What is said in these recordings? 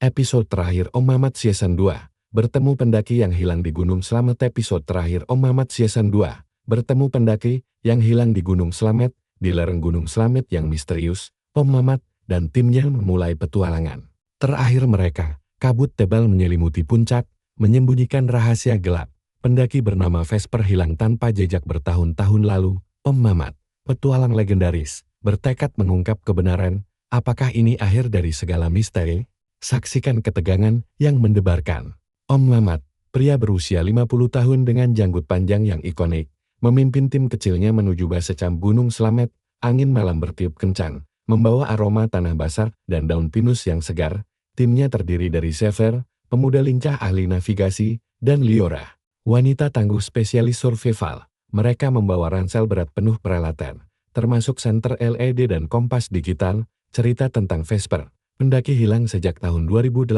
Episode terakhir Om Mamat Season 2. Bertemu pendaki yang hilang di Gunung Slamet. Episode terakhir Om Mamat Season 2. Bertemu pendaki yang hilang di Gunung Slamet. Di lereng Gunung Slamet yang misterius, Om Mamat dan timnya memulai petualangan. Terakhir mereka, kabut tebal menyelimuti puncak, menyembunyikan rahasia gelap. Pendaki bernama Vesper hilang tanpa jejak bertahun-tahun lalu. Om Mamat, petualang legendaris, bertekad mengungkap kebenaran. Apakah ini akhir dari segala misteri? Saksikan ketegangan yang mendebarkan. Om Mamat, pria berusia 50 tahun dengan janggut panjang yang ikonik, memimpin tim kecilnya menuju base camp Gunung Slamet. Angin malam bertiup kencang, membawa aroma tanah basah dan daun pinus yang segar. Timnya terdiri dari Xavier, pemuda lincah ahli navigasi, dan Liora, wanita tangguh spesialis survival. Mereka membawa ransel berat penuh peralatan, termasuk senter LED dan kompas digital. Cerita tentang Vesper, pendaki hilang sejak tahun 2018,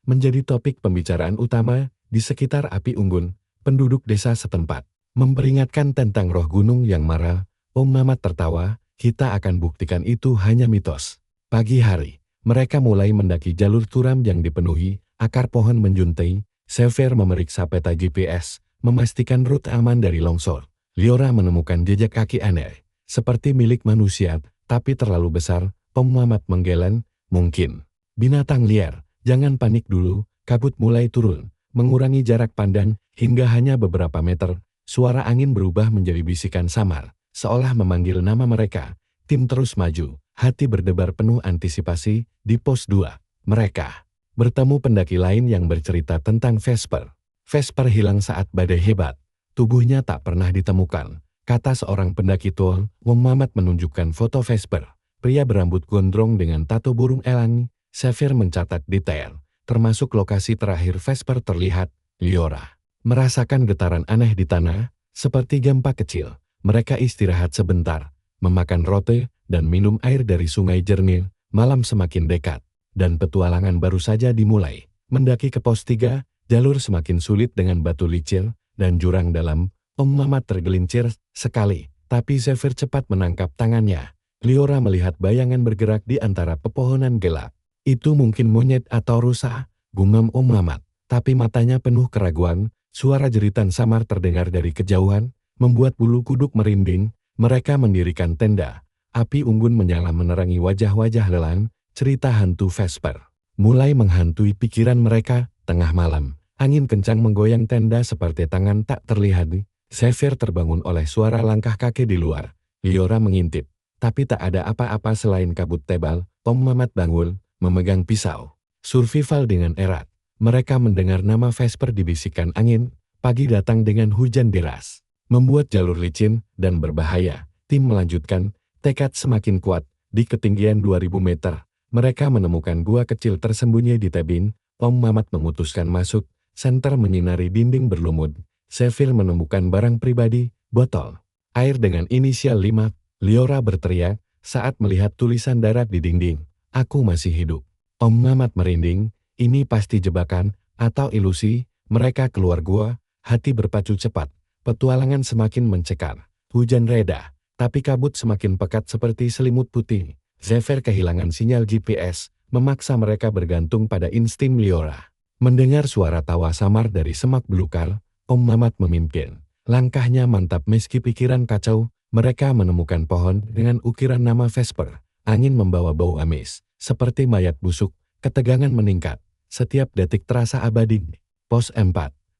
menjadi topik pembicaraan utama di sekitar api unggun penduduk desa setempat. Memperingatkan tentang roh gunung yang marah, Om Mamat tertawa, kita akan buktikan itu hanya mitos. Pagi hari, mereka mulai mendaki jalur curam yang dipenuhi akar pohon menjuntai. Xavier memeriksa peta GPS, memastikan rute aman dari longsor. Liora menemukan jejak kaki aneh, seperti milik manusia, tapi terlalu besar. Om Mamat menggeleng, mungkin binatang liar. Jangan panik dulu. Kabut mulai turun, mengurangi jarak pandang hingga hanya beberapa meter. Suara angin berubah menjadi bisikan samar, seolah memanggil nama mereka. Tim terus maju, hati berdebar penuh antisipasi. Di pos 2, mereka bertemu pendaki lain yang bercerita tentang Vesper. Vesper hilang saat badai hebat. Tubuhnya tak pernah ditemukan, kata seorang pendaki tua. Om Mamat menunjukkan foto Vesper, pria berambut gondrong dengan tato burung elang. Xavier mencatat detail, termasuk lokasi terakhir Vesper terlihat. Liora merasakan getaran aneh di tanah, seperti gempa kecil. Mereka istirahat sebentar, memakan roti, dan minum air dari sungai jernih. Malam semakin dekat, dan petualangan baru saja dimulai. Mendaki ke pos 3, jalur semakin sulit dengan batu licin dan jurang dalam. Om Mamat tergelincir sekali, tapi Xavier cepat menangkap tangannya. Liora melihat bayangan bergerak di antara pepohonan gelap. Itu mungkin monyet atau rusa, gumam Om Mamat, tapi matanya penuh keraguan. Suara jeritan samar terdengar dari kejauhan, membuat bulu kuduk merinding. Mereka mendirikan tenda. Api unggun menyala menerangi wajah-wajah lelah. Cerita hantu Vesper mulai menghantui pikiran mereka. Tengah malam, angin kencang menggoyang tenda seperti tangan tak terlihat. Xavier terbangun oleh suara langkah kaki di luar. Liora mengintip, tapi tak ada apa-apa selain kabut tebal. Om Mamat bangun, memegang pisau. Survival dengan erat. Mereka mendengar nama Vesper dibisikkan angin. Pagi datang dengan hujan deras, membuat jalur licin dan berbahaya. Tim melanjutkan, tekad semakin kuat. Di ketinggian 2000 meter, mereka menemukan gua kecil tersembunyi di tebing. Om Mamat memutuskan masuk. Senter menyinari dinding berlumut. Xavier menemukan barang pribadi, botol air dengan inisial 5. Liora berteriak saat melihat tulisan darat di dinding. Aku masih hidup. Om Mamat merinding. Ini pasti jebakan atau ilusi. Mereka keluar gua, hati berpacu cepat. Petualangan semakin mencekam. Hujan reda, tapi kabut semakin pekat seperti selimut putih. Xavier kehilangan sinyal GPS, memaksa mereka bergantung pada insting Liora. Mendengar suara tawa samar dari semak belukar, Om Mamat memimpin. Langkahnya mantap meski pikiran kacau. Mereka menemukan pohon dengan ukiran nama Vesper. Angin membawa bau amis, seperti mayat busuk. Ketegangan meningkat. Setiap detik terasa abadi. Pos 4.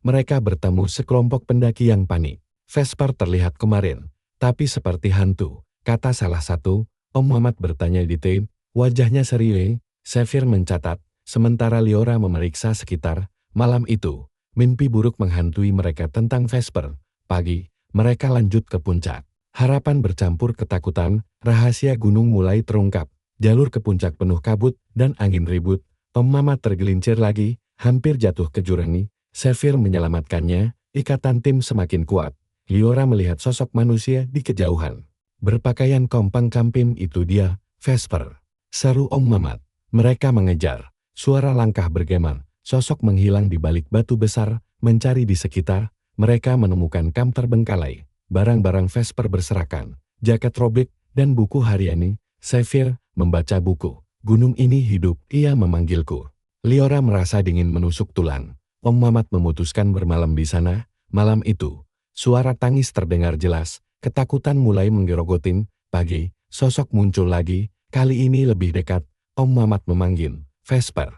Mereka bertemu sekelompok pendaki yang panik. Vesper terlihat kemarin, tapi seperti hantu, kata salah satu. Om Mamat bertanya detail. Wajahnya serius. Xavier mencatat, sementara Liora memeriksa sekitar. Malam itu, mimpi buruk menghantui mereka tentang Vesper. Pagi, mereka lanjut ke puncak. Harapan bercampur ketakutan. Rahasia gunung mulai terungkap. Jalur ke puncak penuh kabut dan angin ribut. Om Mamat tergelincir lagi, hampir jatuh ke jurang. Xavier menyelamatkannya. Ikatan tim semakin kuat. Liora melihat sosok manusia di kejauhan. Berpakaian kompang camping, itu dia, Vesper, seru Om Mamat. Mereka mengejar. Suara langkah bergema. Sosok menghilang di balik batu besar. Mencari di sekitar. Mereka menemukan kamp terbengkalai. Barang-barang Vesper berserakan, jaket robek, dan buku harian. Xavier membaca buku. Gunung ini hidup, ia memanggilku. Liora merasa dingin menusuk tulang. Om Mamat memutuskan bermalam di sana. Malam itu, suara tangis terdengar jelas. Ketakutan mulai menggerogotin. Pagi, sosok muncul lagi. Kali ini lebih dekat. Om Mamat memanggil, "Vesper,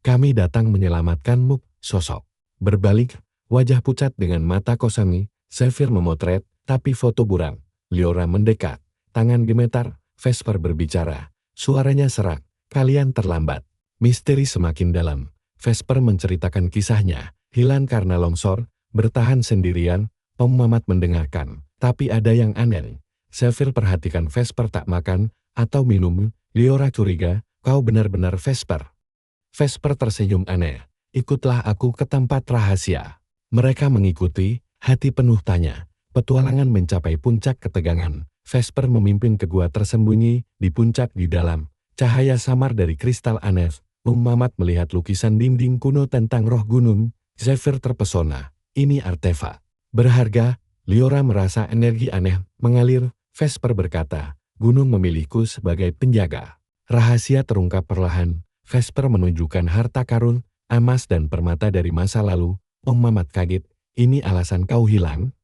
kami datang menyelamatkanmu." Sosok berbalik, wajah pucat dengan mata kosong. Xavier memotret, tapi foto buram. Liora mendekat, tangan gemetar. Vesper berbicara, suaranya serak, "Kalian terlambat." Misteri semakin dalam. Vesper menceritakan kisahnya, hilang karena longsor, bertahan sendirian. Om Mamat mendengarkan, tapi ada yang aneh. Xavier perhatikan Vesper tak makan atau minum. Liora curiga, "Kau benar-benar Vesper?" Vesper tersenyum aneh. "Ikutlah aku ke tempat rahasia." Mereka mengikuti, hati penuh tanya. Petualangan mencapai puncak ketegangan. Vesper memimpin ke gua tersembunyi di puncak di dalam. Cahaya samar dari kristal aneh. Om Mamat melihat lukisan dinding kuno tentang roh gunung. Xavier terpesona. "Ini artefak berharga." Liora merasa energi aneh mengalir. Vesper berkata, "Gunung memilihku sebagai penjaga." Rahasia terungkap perlahan. Vesper menunjukkan harta karun, emas dan permata dari masa lalu. Om Mamat kaget. "Ini alasan kau hilang?"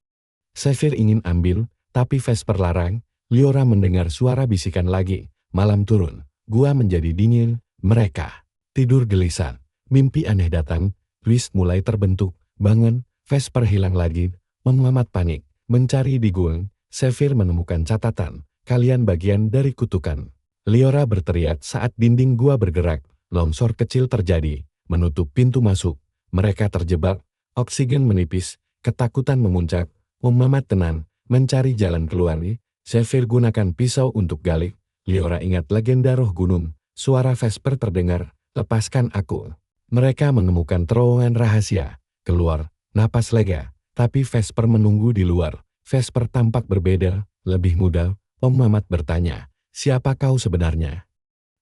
Xavier ingin ambil, tapi Vesper larang. Liora mendengar suara bisikan lagi. Malam turun. Gua menjadi dingin. Mereka tidur gelisah. Mimpi aneh datang. Twist mulai terbentuk. Bangun. Vesper hilang lagi. Om Mamat panik. Mencari di gua. Xavier menemukan catatan. "Kalian bagian dari kutukan." Liora berteriak saat dinding gua bergerak. Longsor kecil terjadi. Menutup pintu masuk. Mereka terjebak. Oksigen menipis. Ketakutan memuncak. Om Mamat tenang. Mencari jalan keluar. Xavier gunakan pisau untuk gali. Liora ingat legenda roh gunung. Suara Vesper terdengar. "Lepaskan aku." Mereka menemukan terowongan rahasia. Keluar, napas lega. Tapi Vesper menunggu di luar. Vesper tampak berbeda, lebih muda. Om Mamat bertanya, "Siapa kau sebenarnya?"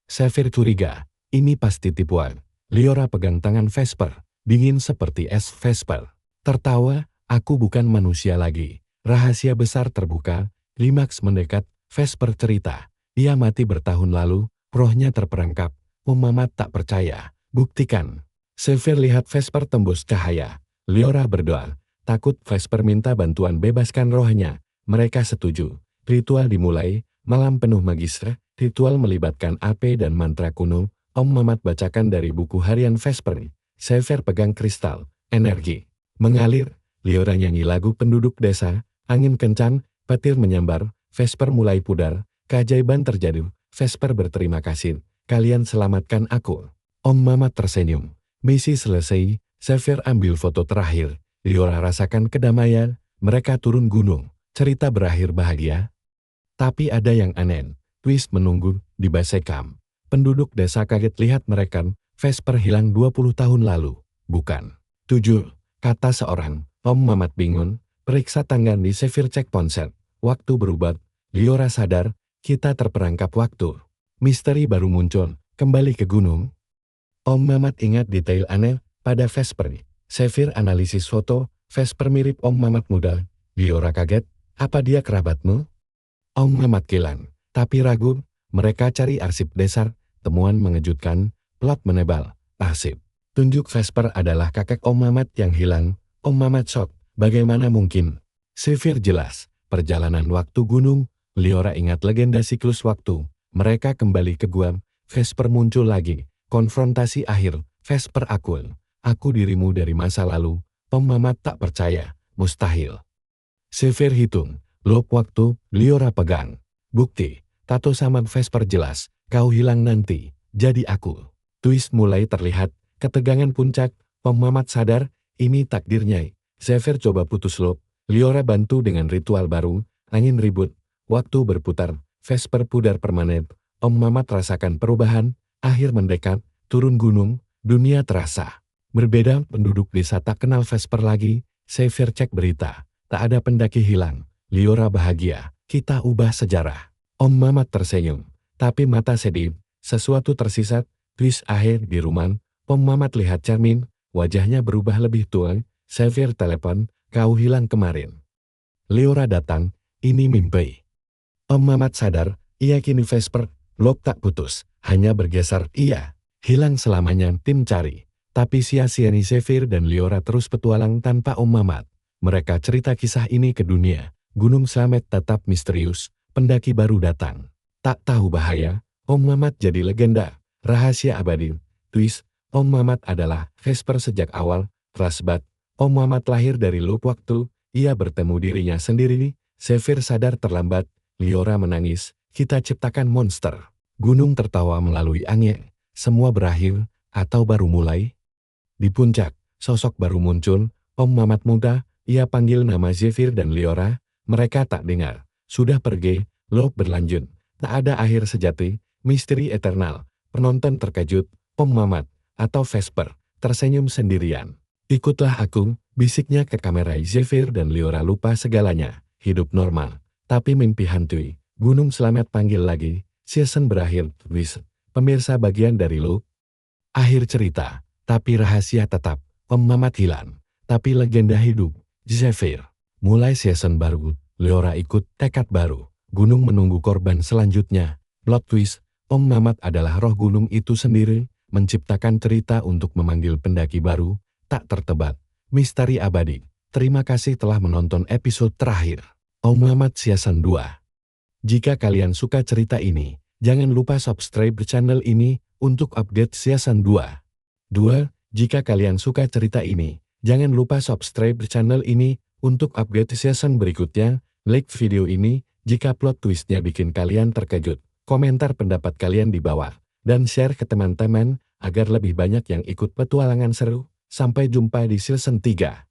Xavier curiga, ini pasti tipuan. Liora pegang tangan Vesper, dingin seperti es. Vesper tertawa, "Aku bukan manusia lagi." Rahasia besar terbuka, klimaks mendekat. Vesper cerita, dia mati bertahun lalu, rohnya terperangkap. Om Mamat tak percaya. "Buktikan." Xavier lihat Vesper tembus cahaya. Liora berdoa. Takut Vesper minta bantuan bebaskan rohnya. Mereka setuju. Ritual dimulai. Malam penuh magis. Ritual melibatkan api dan mantra kuno. Om Mamat bacakan dari buku harian Vesper. Xavier pegang kristal. Energi mengalir. Liora nyanyi lagu penduduk desa. Angin kencang. Petir menyambar. Vesper mulai pudar. Keajaiban terjadi. Vesper berterima kasih. "Kalian selamatkan aku." Om Mamat tersenyum. Misi selesai. Xavier ambil foto terakhir. Liora rasakan kedamaian. Mereka turun gunung. Cerita berakhir bahagia. Tapi ada yang aneh. Twist menunggu di base camp. Penduduk desa kaget lihat mereka. Vesper hilang 20 tahun lalu. "Bukan 7, kata seorang. Om Mamat bingung. Periksa tangan di Xavier, cek ponsel. Waktu berubah. Liora sadar, kita terperangkap waktu. Misteri baru muncul. Kembali ke gunung. Om Mamat ingat detail aneh pada Vesper. Xavier analisis foto. Vesper mirip Om Mamat muda. Liora kaget. "Apa dia kerabatmu?" Om Mamat kilan. Tapi ragu. Mereka cari arsip desa. Temuan mengejutkan. Plot menebal. Arsip tunjuk Vesper adalah kakek Om Mamat yang hilang. Om Mamat shock. Bagaimana mungkin? Xavier jelas. Perjalanan waktu gunung. Liora ingat legenda siklus waktu. Mereka kembali ke gua. Vesper muncul lagi. Konfrontasi akhir. Vesper akul. "Aku dirimu dari masa lalu." Om Mamat tak percaya. "Mustahil." Xavier hitung. Loop waktu. Liora pegang. "Bukti. Tato sama Vesper jelas. Kau hilang nanti. Jadi aku." Twist mulai terlihat. Ketegangan puncak. Om Mamat sadar. Ini takdirnya. Xavier coba putus loop. Liora bantu dengan ritual baru. Angin ribut. Waktu berputar. Vesper pudar permanen. Om Mamat rasakan perubahan. Akhir mendekat. Turun gunung. Dunia terasa berbeda. Penduduk desa tak kenal Vesper lagi. Xavier cek berita. Tak ada pendaki hilang. Liora bahagia. Kita ubah sejarah. Om Mamat tersenyum. Tapi mata sedih. Sesuatu tersisa. Twist akhir di rumah. Om Mamat lihat cermin. Wajahnya berubah lebih tua. Xavier telepon. Kau hilang kemarin. Liora datang. Ini mimpi. Om Mamat sadar. Ia kini Vesper. Loop tak putus. Hanya bergeser. Iya. Hilang selamanya tim cari. Tapi sia-sia nih Zephyr dan Liora terus petualang tanpa Om Mamat. Mereka cerita kisah ini ke dunia. Gunung Slamet tetap misterius. Pendaki baru datang. Tak tahu bahaya. Om Mamat jadi legenda. Rahasia abadi. Twist. Om Mamat adalah Vesper sejak awal. Rasbat. Om Mamat lahir dari loop waktu. Ia bertemu dirinya sendiri. Zephyr sadar terlambat. Liora menangis. Kita ciptakan monster. Gunung tertawa melalui angin. Semua berakhir, atau baru mulai? Di puncak, sosok baru muncul, Om Mamat muda, ia panggil nama Zephyr dan Liora, mereka tak dengar. Sudah pergi, loop berlanjut, tak ada akhir sejati, misteri eternal, penonton terkejut, Om Mamat, atau Vesper, tersenyum sendirian. Ikutlah aku, bisiknya ke kamera. Zephyr dan Liora lupa segalanya, hidup normal, tapi mimpi hantui. Gunung Slamet panggil lagi, season berakhir, twist. Pemirsa bagian dari loop. Akhir cerita, tapi rahasia tetap, Om Mamat hilang, tapi legenda hidup, Zephyr. Mulai season baru, Liora ikut tekad baru, gunung menunggu korban selanjutnya. Plot twist, Om Mamat adalah roh gunung itu sendiri, menciptakan cerita untuk memanggil pendaki baru, tak tertebak, misteri abadi. Terima kasih telah menonton episode terakhir, Om Mamat Season 2. Jika kalian suka cerita ini, jangan lupa subscribe channel ini untuk update season 2. Jika kalian suka cerita ini, jangan lupa subscribe channel ini untuk update season berikutnya. Like video ini jika plot twistnya bikin kalian terkejut. Komentar pendapat kalian di bawah. Dan share ke teman-teman agar lebih banyak yang ikut petualangan seru. Sampai jumpa di season 3.